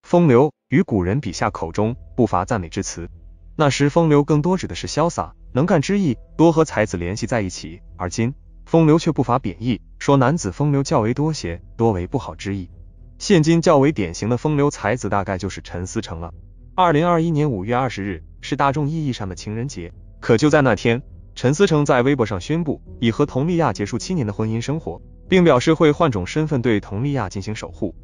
风流于古人笔下口中不乏赞美之词，那时风流更多指的是潇洒能干之意，多和才子联系在一起，而今风流却不乏贬义，说男子风流较为多些，多为不好之意。现今较为典型的风流才子大概就是陈思诚了。2021年5月20日是大众意义上的情人节，可就在那天，陈思诚在微博上宣布已和佟丽娅结束7年的婚姻生活，并表示会换种身份对佟丽娅进行守护。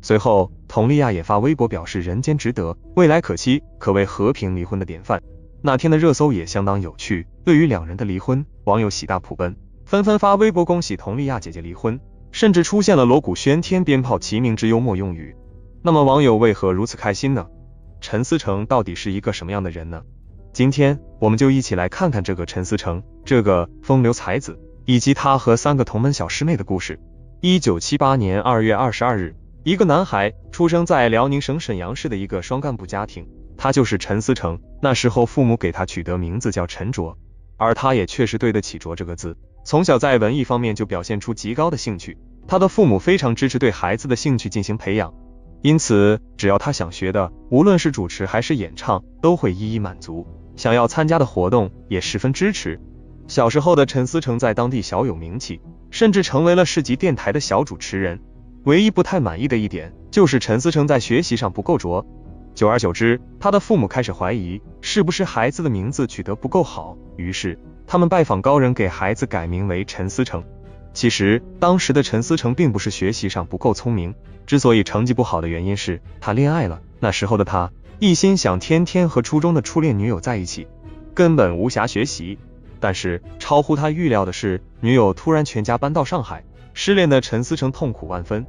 随后佟丽娅也发微博表示人间值得，未来可期，可谓和平离婚的典范。那天的热搜也相当有趣，对于两人的离婚，网友喜大普奔，纷纷发微博恭喜佟丽娅姐姐离婚，甚至出现了锣鼓喧天鞭炮齐鸣之幽默用语。那么网友为何如此开心呢？陈思诚到底是一个什么样的人呢？今天我们就一起来看看这个陈思诚，这个风流才子，以及他和3个同门小师妹的故事。1978年2月22日，一个男孩出生在辽宁省沈阳市的一个双干部家庭，他就是陈思诚。那时候父母给他取得名字叫陈卓，而他也确实对得起卓这个字，从小在文艺方面就表现出极高的兴趣，他的父母非常支持对孩子的兴趣进行培养，因此只要他想学的，无论是主持还是演唱，都会一一满足，想要参加的活动也十分支持。小时候的陈思诚在当地小有名气，甚至成为了市级电台的小主持人。唯一不太满意的一点就是陈思诚在学习上不够拙，久而久之，他的父母开始怀疑是不是孩子的名字取得不够好，于是他们拜访高人给孩子改名为陈思诚。其实当时的陈思诚并不是学习上不够聪明，之所以成绩不好的原因是他恋爱了。那时候的他一心想天天和初中的初恋女友在一起，根本无暇学习。但是超乎他预料的是，女友突然全家搬到上海，失恋的陈思诚痛苦万分。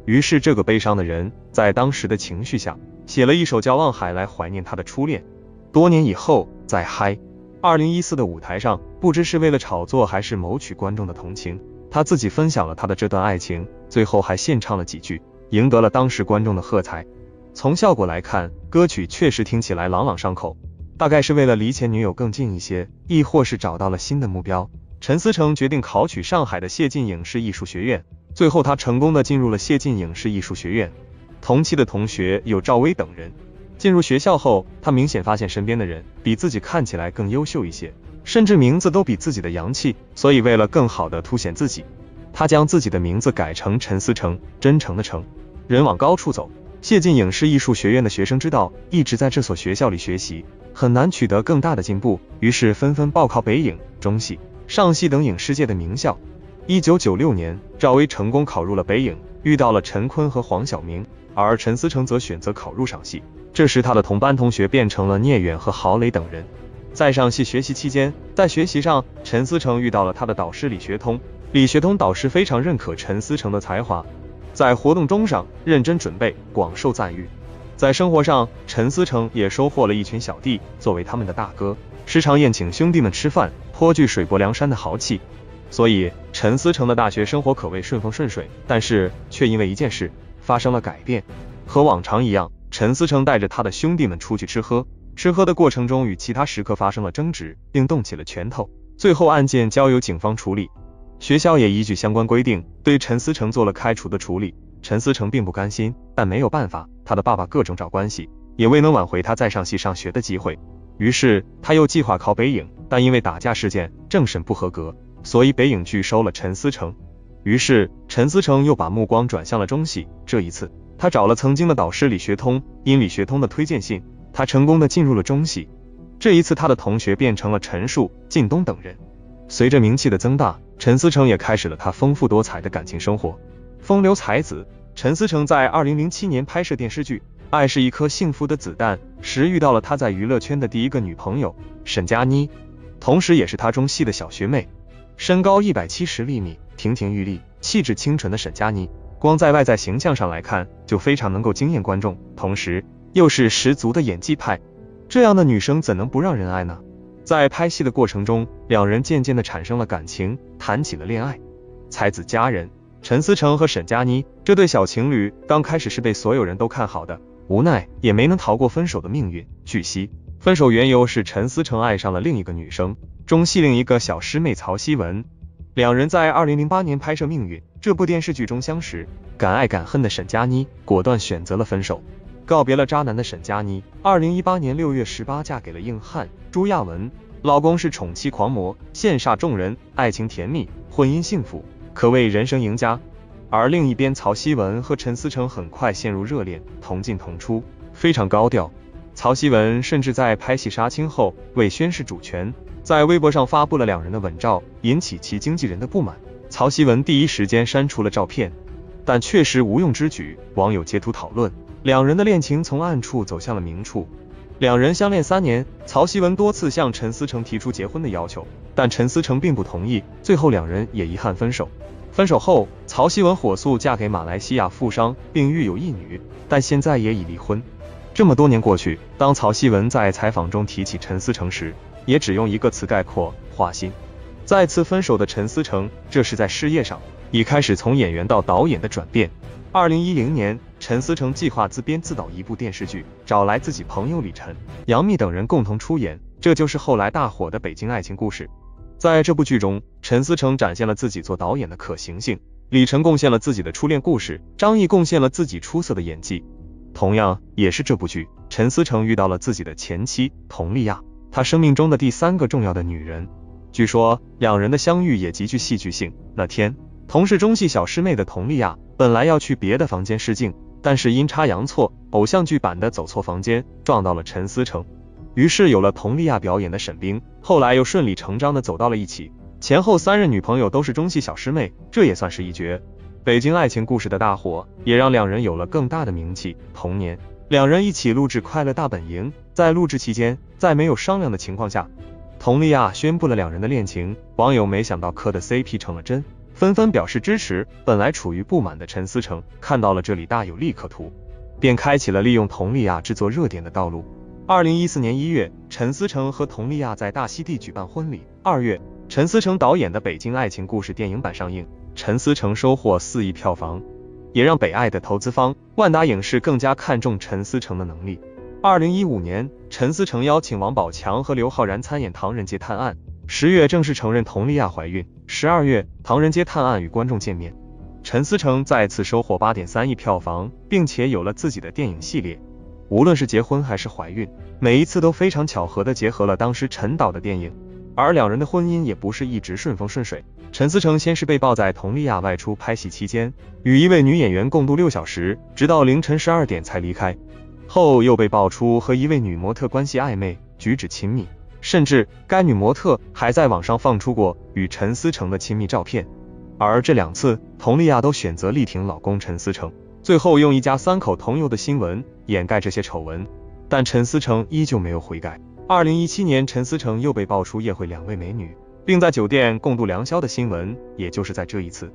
于是这个悲伤的人在当时的情绪下写了一首叫《望海》来怀念他的初恋。多年以后在嗨2014的舞台上，不知是为了炒作还是谋取观众的同情，他自己分享了他的这段爱情，最后还献唱了几句，赢得了当时观众的喝彩。从效果来看，歌曲确实听起来朗朗上口，大概是为了离前女友更近一些，亦或是找到了新的目标。陈思诚决定考取上海的谢晋影视艺术学院，最后他成功的进入了谢晋影视艺术学院。同期的同学有赵薇等人。进入学校后，他明显发现身边的人比自己看起来更优秀一些，甚至名字都比自己的洋气，所以为了更好的凸显自己，他将自己的名字改成陈思诚，真诚的诚。人往高处走，谢晋影视艺术学院的学生知道一直在这所学校里学习很难取得更大的进步，于是纷纷报考北影、中戏、上戏等影视界的名校。1996年，赵薇成功考入了北影，遇到了陈坤和黄晓明，而陈思诚则选择考入上戏。这时他的同班同学变成了聂远和郝蕾等人。在上戏学习期间，在学习上，陈思诚遇到了他的导师李学通。李学通导师非常认可陈思诚的才华，在活动中上认真准备，广受赞誉。在生活上，陈思诚也收获了一群小弟，作为他们的大哥，时常宴请兄弟们吃饭，颇具水泊梁山的豪气。所以陈思诚的大学生活可谓顺风顺水，但是却因为一件事发生了改变。和往常一样，陈思诚带着他的兄弟们出去吃喝，吃喝的过程中与其他食客发生了争执，并动起了拳头，最后案件交由警方处理。学校也依据相关规定对陈思诚做了开除的处理。陈思诚并不甘心，但没有办法，他的爸爸各种找关系，也未能挽回他在上戏上学的机会。于是他又计划考北影，但因为打架事件政审不合格，所以北影拒收了陈思诚。于是陈思诚又把目光转向了中戏，这一次他找了曾经的导师李学通，因李学通的推荐信，他成功的进入了中戏。这一次他的同学变成了陈数、靳东等人。随着名气的增大，陈思诚也开始了他丰富多彩的感情生活。风流才子陈思诚在2007年拍摄电视剧《爱是一颗幸福的子弹》时，遇到了他在娱乐圈的第一个女朋友沈佳妮，同时也是他中戏的小学妹。身高170厘米，亭亭玉立，气质清纯的沈佳妮，光在外在形象上来看就非常能够惊艳观众，同时又是十足的演技派，这样的女生怎能不让人爱呢？在拍戏的过程中，两人渐渐的产生了感情，谈起了恋爱。才子佳人陈思诚和沈佳妮这对小情侣刚开始是被所有人都看好的，无奈也没能逃过分手的命运。据悉，分手缘由是陈思诚爱上了另一个女生，中戏另一个小师妹曹希文。两人在2008年拍摄《命运》这部电视剧中相识，敢爱敢恨的沈佳妮果断选择了分手。告别了渣男的沈佳妮，2018年6月18嫁给了硬汉朱亚文，老公是宠妻狂魔，羡煞众人，爱情甜蜜，婚姻幸福，可谓人生赢家。而另一边，曹曦文和陈思诚很快陷入热恋，同进同出，非常高调。曹曦文甚至在拍戏杀青后为宣示主权，在微博上发布了两人的吻照，引起其经纪人的不满。曹曦文第一时间删除了照片，但确实无用之举，网友截图讨论，两人的恋情从暗处走向了明处。两人相恋3年，曹曦文多次向陈思诚提出结婚的要求，但陈思诚并不同意，最后两人也遗憾分手。分手后，曹曦文火速嫁给马来西亚富商，并育有一女，但现在也已离婚。这么多年过去，当曹曦文在采访中提起陈思诚时，也只用一个词概括：花心。再次分手的陈思诚，这是在事业上已开始从演员到导演的转变。2010年，陈思诚计划自编自导一部电视剧，找来自己朋友李晨、杨幂等人共同出演，这就是后来大火的《北京爱情故事》。在这部剧中，陈思诚展现了自己做导演的可行性，李晨贡献了自己的初恋故事，张译贡献了自己出色的演技。同样也是这部剧，陈思诚遇到了自己的前妻佟丽娅，他生命中的第3个重要的女人。据说两人的相遇也极具戏剧性。那天，同是中戏小师妹的佟丽娅本来要去别的房间试镜，但是阴差阳错，偶像剧版的走错房间，撞到了陈思诚。于是有了佟丽娅表演的沈冰，后来又顺理成章的走到了一起。前后3任女朋友都是中戏小师妹，这也算是一绝。北京爱情故事的大火也让两人有了更大的名气。同年，两人一起录制《快乐大本营》，在录制期间，在没有商量的情况下，佟丽娅宣布了两人的恋情。网友没想到磕的 CP 成了真，纷纷表示支持。本来处于不满的陈思诚看到了这里大有利可图，便开启了利用佟丽娅制作热点的道路。2014年1月，陈思诚和佟丽娅在大溪地举办婚礼。2月，陈思诚导演的《北京爱情故事》电影版上映，陈思诚收获4亿票房，也让北爱的投资方万达影视更加看重陈思诚的能力。2015年，陈思诚邀请王宝强和刘昊然参演《唐人街探案》，10月正式承认佟丽娅怀孕。12月，《唐人街探案》与观众见面，陈思诚再次收获8.3亿票房，并且有了自己的电影系列。无论是结婚还是怀孕，每一次都非常巧合地结合了当时陈导的电影。而两人的婚姻也不是一直顺风顺水，陈思诚先是被曝在佟丽娅外出拍戏期间，与一位女演员共度6小时，直到凌晨12点才离开，后又被爆出和一位女模特关系暧昧，举止亲密，甚至该女模特还在网上放出过与陈思诚的亲密照片。而这2次，佟丽娅都选择力挺老公陈思诚，最后用一家3口同游的新闻掩盖这些丑闻，但陈思诚依旧没有悔改。2017年，陈思诚又被爆出夜会2位美女，并在酒店共度良宵的新闻，也就是在这一次，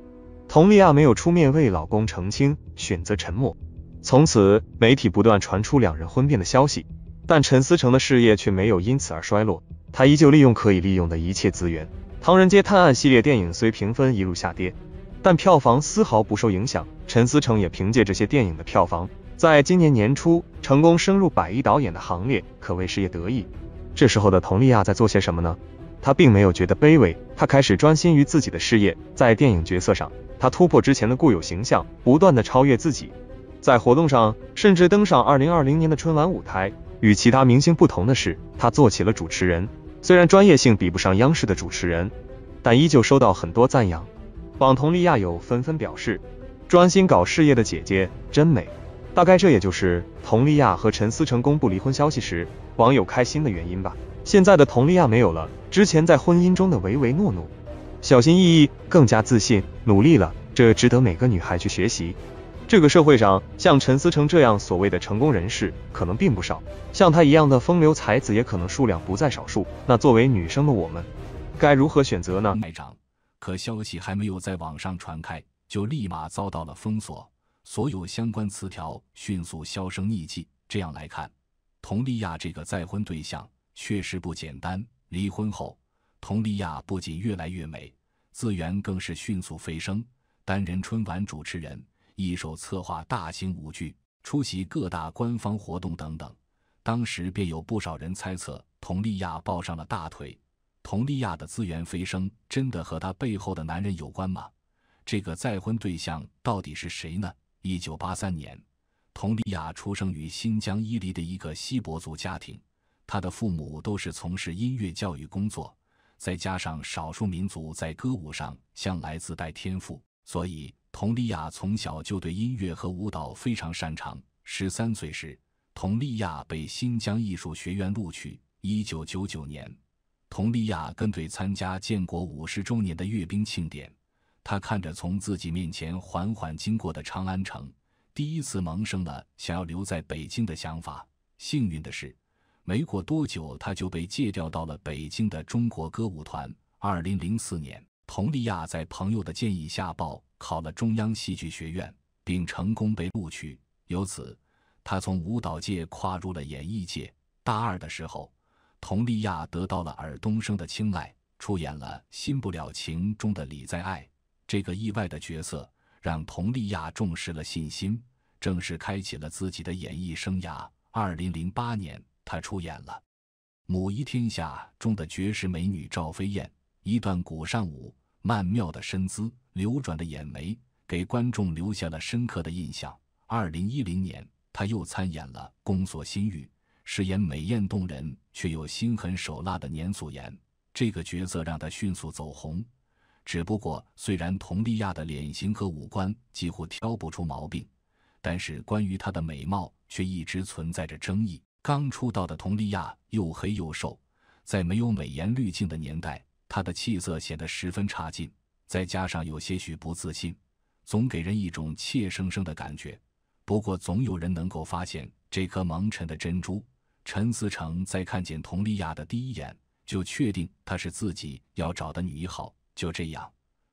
佟丽娅没有出面为老公澄清，选择沉默。从此，媒体不断传出两人婚变的消息，但陈思诚的事业却没有因此而衰落，他依旧利用可以利用的一切资源。唐人街探案系列电影虽评分一路下跌，但票房丝毫不受影响。陈思诚也凭借这些电影的票房，在今年年初成功升入100亿导演的行列，可谓事业得意。这时候的佟丽娅在做些什么呢？她并没有觉得卑微，她开始专心于自己的事业。在电影角色上，她突破之前的固有形象，不断的超越自己。在活动上，甚至登上2020年的春晚舞台。与其他明星不同的是，她做起了主持人。虽然专业性比不上央视的主持人，但依旧收到很多赞扬。网佟丽娅友纷纷表示，专心搞事业的姐姐真美。大概这也就是佟丽娅和陈思诚公布离婚消息时，网友开心的原因吧。现在的佟丽娅没有了之前在婚姻中的唯唯诺诺，小心翼翼，更加自信，努力了，这值得每个女孩去学习。这个社会上，像陈思诚这样所谓的成功人士可能并不少，像他一样的风流才子也可能数量不在少数。那作为女生的我们，该如何选择呢？可消息还没有在网上传开，就立马遭到了封锁，所有相关词条迅速销声匿迹。这样来看，佟丽娅这个再婚对象确实不简单。离婚后，佟丽娅不仅越来越美，资源更是迅速飞升，担任春晚主持人，一手策划大型舞剧，出席各大官方活动等等。当时便有不少人猜测佟丽娅抱上了大腿。佟丽娅的资源飞升，真的和她背后的男人有关吗？这个再婚对象到底是谁呢？1983年，佟丽娅出生于新疆伊犁的一个锡伯族家庭，她的父母都是从事音乐教育工作，再加上少数民族在歌舞上向来自带天赋，所以佟丽娅从小就对音乐和舞蹈非常擅长。13岁时，佟丽娅被新疆艺术学院录取。1999年，佟丽娅跟队参加建国50周年的阅兵庆典，她看着从自己面前缓缓经过的长安城，第一次萌生了想要留在北京的想法。幸运的是，没过多久她就被借调到了北京的中国歌舞团。2004年，佟丽娅在朋友的建议下报考了中央戏剧学院，并成功被录取。由此，她从舞蹈界跨入了演艺界。大二的时候，佟丽娅得到了尔冬升的青睐，出演了《新不了情》中的李在爱。这个意外的角色让佟丽娅重视了信心，正式开启了自己的演艺生涯。2008年，她出演了《母仪天下》中的绝世美女赵飞燕，一段鼓扇舞，曼妙的身姿，流转的眼眉，给观众留下了深刻的印象。2010年，她又参演了《宫锁心玉》，饰演美艳动人却又心狠手辣的年素颜，这个角色让她迅速走红。只不过，虽然佟丽娅的脸型和五官几乎挑不出毛病，但是关于她的美貌却一直存在着争议。刚出道的佟丽娅又黑又瘦，在没有美颜滤镜的年代，她的气色显得十分差劲，再加上有些许不自信，总给人一种怯生生的感觉。不过总有人能够发现这颗蒙尘的珍珠。陈思诚在看见佟丽娅的第一眼，就确定她是自己要找的女一号。就这样，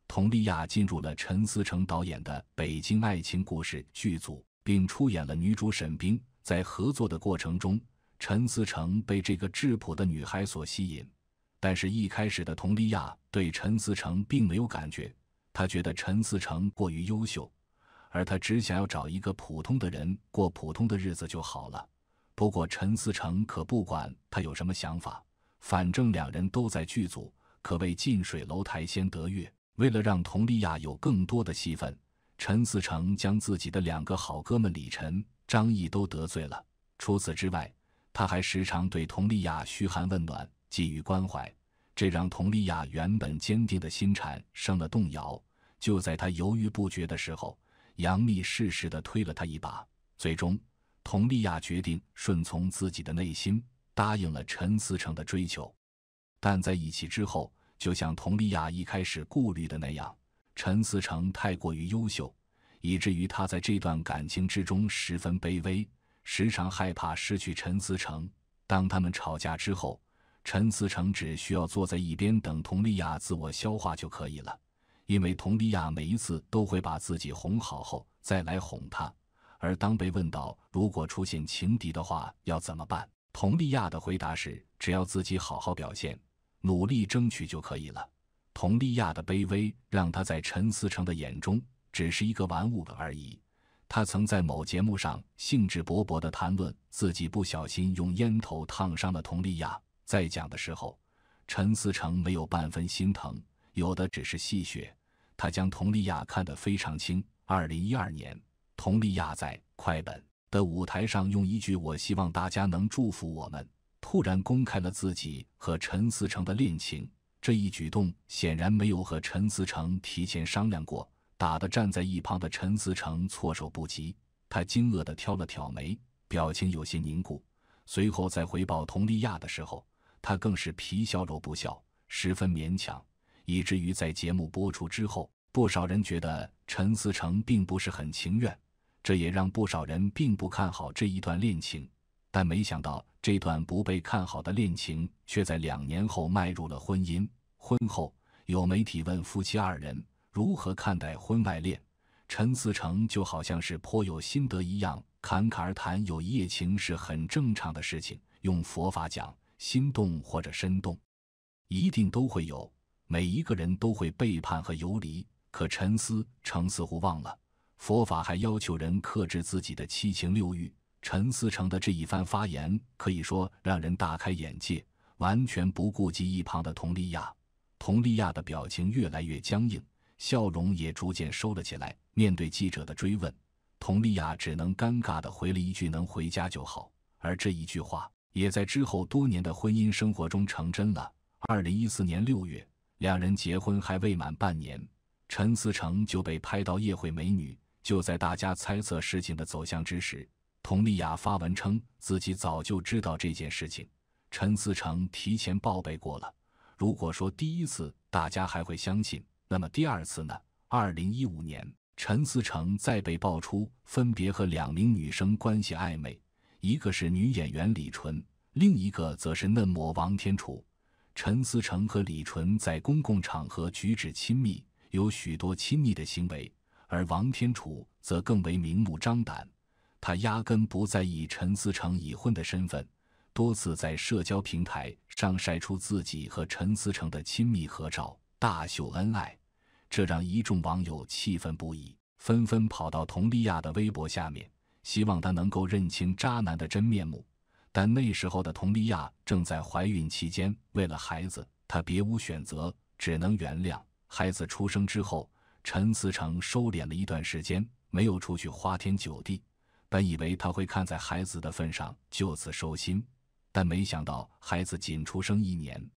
佟丽娅进入了陈思诚导演的《北京爱情故事》剧组，并出演了女主沈冰。在合作的过程中，陈思诚被这个质朴的女孩所吸引，但是一开始的佟丽娅对陈思诚并没有感觉，她觉得陈思诚过于优秀，而她只想要找一个普通的人过普通的日子就好了。不过陈思诚可不管她有什么想法，反正两人都在剧组，可谓近水楼台先得月。为了让佟丽娅有更多的戏份，陈思诚将自己的2个好哥们李晨、张译都得罪了。除此之外，他还时常对佟丽娅嘘寒问暖，给予关怀，这让佟丽娅原本坚定的心产生了动摇。就在她犹豫不决的时候，杨幂适时地推了她一把，最终佟丽娅决定顺从自己的内心，答应了陈思诚的追求。但在一起之后，就像佟丽娅一开始顾虑的那样，陈思诚太过于优秀，以至于她在这段感情之中十分卑微，时常害怕失去陈思诚。当他们吵架之后，陈思诚只需要坐在一边等佟丽娅自我消化就可以了，因为佟丽娅每一次都会把自己哄好后再来哄他。而当被问到如果出现情敌的话要怎么办，佟丽娅的回答是只要自己好好表现，努力争取就可以了。佟丽娅的卑微让她在陈思诚的眼中只是一个玩物而已。她曾在某节目上兴致勃勃地谈论自己不小心用烟头烫伤了佟丽娅，在讲的时候，陈思诚没有半分心疼，有的只是戏谑。他将佟丽娅看得非常轻。2012年，佟丽娅在快本的舞台上用一句"我希望大家能祝福我们"，突然公开了自己和陈思诚的恋情。这一举动显然没有和陈思诚提前商量过，打得站在一旁的陈思诚措手不及。他惊愕地挑了挑眉，表情有些凝固。随后在回报佟丽娅的时候，他更是皮笑肉不笑，十分勉强，以至于在节目播出之后，不少人觉得陈思诚并不是很情愿，这也让不少人并不看好这一段恋情。但没想到这段不被看好的恋情却在2年后迈入了婚姻。婚后，有媒体问夫妻2人如何看待婚外恋，陈思诚就好像是颇有心得一样，侃侃而谈有一夜情是很正常的事情，用佛法讲，心动或者身动一定都会有，每一个人都会背叛和游离。可陈思诚似乎忘了，佛法还要求人克制自己的七情六欲。陈思诚的这一番发言可以说让人大开眼界，完全不顾及一旁的佟丽娅。佟丽娅的表情越来越僵硬，笑容也逐渐收了起来。面对记者的追问，佟丽娅只能尴尬地回了一句能回家就好，而这一句话也在之后多年的婚姻生活中成真了。2014年6月，两人结婚还未满半年，陈思诚就被拍到夜会美女。就在大家猜测事情的走向之时，佟丽娅发文称自己早就知道这件事情，陈思诚提前报备过了。如果说第一次大家还会相信，那么第二次呢？2015年，陈思诚再被爆出分别和2名女生关系暧昧，一个是女演员李纯，另一个则是嫩模王天楚。陈思诚和李纯在公共场合举止亲密，有许多亲密的行为，而王天楚则更为明目张胆，他压根不在意陈思诚已婚的身份，多次在社交平台上晒出自己和陈思诚的亲密合照，大秀恩爱，这让一众网友气愤不已，纷纷跑到佟丽娅的微博下面，希望她能够认清渣男的真面目。但那时候的佟丽娅正在怀孕期间，为了孩子，她别无选择，只能原谅。孩子出生之后，陈思诚收敛了一段时间，没有出去花天酒地，本以为他会看在孩子的份上就此收心，但没想到孩子仅出生1年，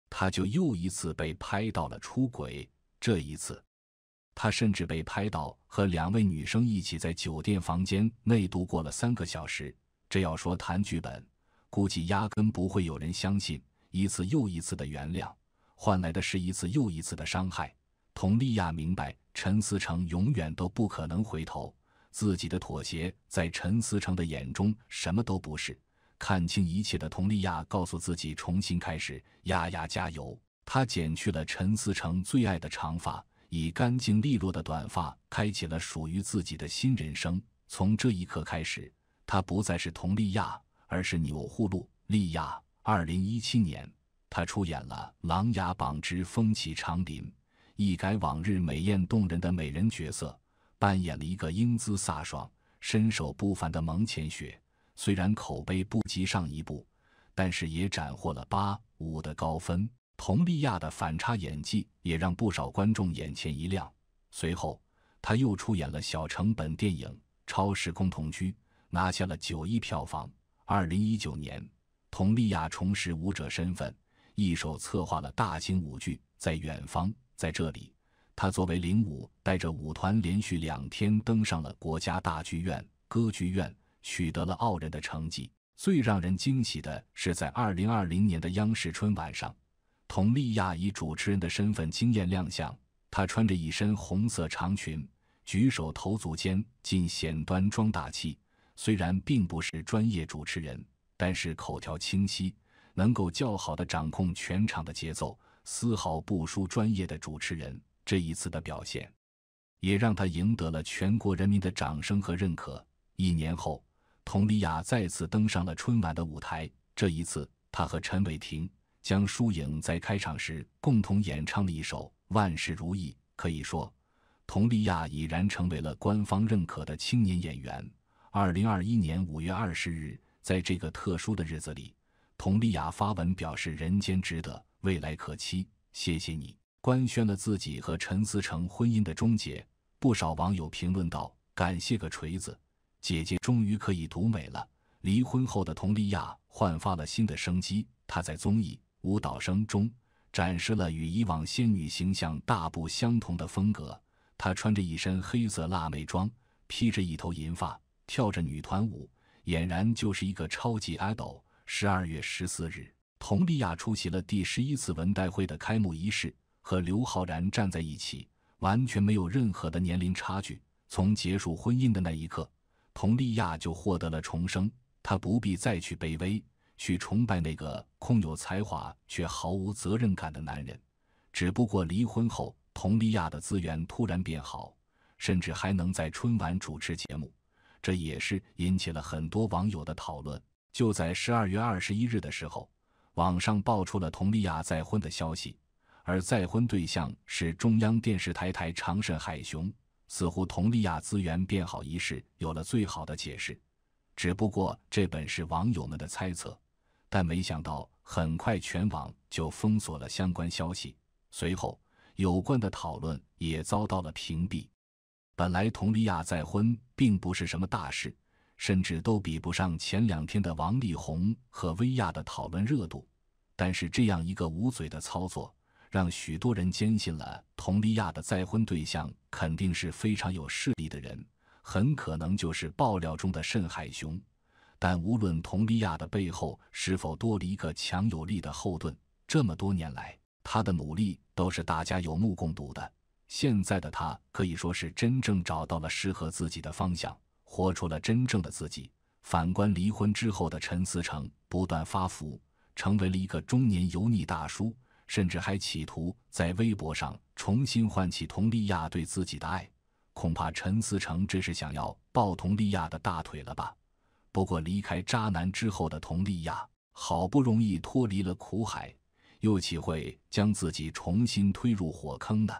他就又一次被拍到了出轨。这一次他甚至被拍到和2位女生一起在酒店房间内度过了3个小时。这要说谈剧本，估计压根不会有人相信。一次又一次的原谅，换来的是一次又一次的伤害。佟丽娅明白陈思诚永远都不可能回头，自己的妥协在陈思诚的眼中什么都不是。看清一切的佟丽娅告诉自己重新开始，丫丫加油。她剪去了陈思诚最爱的长发，以干净利落的短发开启了属于自己的新人生。从这一刻开始，她不再是佟丽娅，而是钮祜禄丽娅。2017年，她出演了《琅琊榜之风起长林》，一改往日美艳动人的美人角色，扮演了一个英姿飒爽、身手不凡的蒙浅雪。虽然口碑不及上一部，但是也斩获了8.5的高分。佟丽娅的反差演技也让不少观众眼前一亮。随后，她又出演了小成本电影《超时空同居》，拿下了9亿票房。2019年，佟丽娅重拾舞者身份，一手策划了大型舞剧《在远方》。在这里，她作为领舞，带着舞团连续2天登上了国家大剧院、歌剧院，取得了傲人的成绩。最让人惊喜的是，在2020年的央视春晚上，佟丽娅以主持人的身份惊艳亮相。她穿着一身红色长裙，举手投足间尽显端庄大气。虽然并不是专业主持人，但是口条清晰，能够较好地掌控全场的节奏，丝毫不输专业的主持人。这一次的表现，也让她赢得了全国人民的掌声和认可。1年后，佟丽娅再次登上了春晚的舞台。这一次，她和陈伟霆、江疏影在开场时共同演唱了一首《万事如意》。可以说，佟丽娅已然成为了官方认可的青年演员。2021年5月20日，在这个特殊的日子里，佟丽娅发文表示人间值得，未来可期，谢谢你，官宣了自己和陈思诚婚姻的终结。不少网友评论道：感谢个锤子，姐姐终于可以独美了。离婚后的佟丽娅焕发了新的生机，她在综艺《舞蹈生》中展示了与以往仙女形象大不相同的风格。她穿着一身黑色辣妹装，披着一头银发，跳着女团舞，俨然就是一个超级 idol。12月14日，佟丽娅出席了第11次文代会的开幕仪式，和刘昊然站在一起，完全没有任何的年龄差距。从结束婚姻的那一刻，佟丽娅就获得了重生，她不必再去卑微，去崇拜那个空有才华却毫无责任感的男人。只不过离婚后，佟丽娅的资源突然变好，甚至还能在春晚主持节目，这也是引起了很多网友的讨论。就在12月21日的时候，网上爆出了佟丽娅再婚的消息，而再婚对象是中央电视台台常慎海雄。似乎佟丽娅资源变好一事有了最好的解释，只不过这本是网友们的猜测，但没想到很快全网就封锁了相关消息，随后有关的讨论也遭到了屏蔽。本来佟丽娅再婚并不是什么大事，甚至都比不上前2天的王力宏和薇娅的讨论热度，但是这样一个无嘴的操作，让许多人坚信了佟丽娅的再婚对象肯定是非常有势力的人，很可能就是爆料中的慎海雄。但无论佟丽娅的背后是否多了一个强有力的后盾，这么多年来她的努力都是大家有目共睹的。现在的她可以说是真正找到了适合自己的方向，活出了真正的自己。反观离婚之后的陈思诚，不断发福，成为了一个中年油腻大叔，甚至还企图在微博上重新唤起佟丽娅对自己的爱。恐怕陈思诚这是想要抱佟丽娅的大腿了吧。不过离开渣男之后的佟丽娅，好不容易脱离了苦海，又岂会将自己重新推入火坑呢？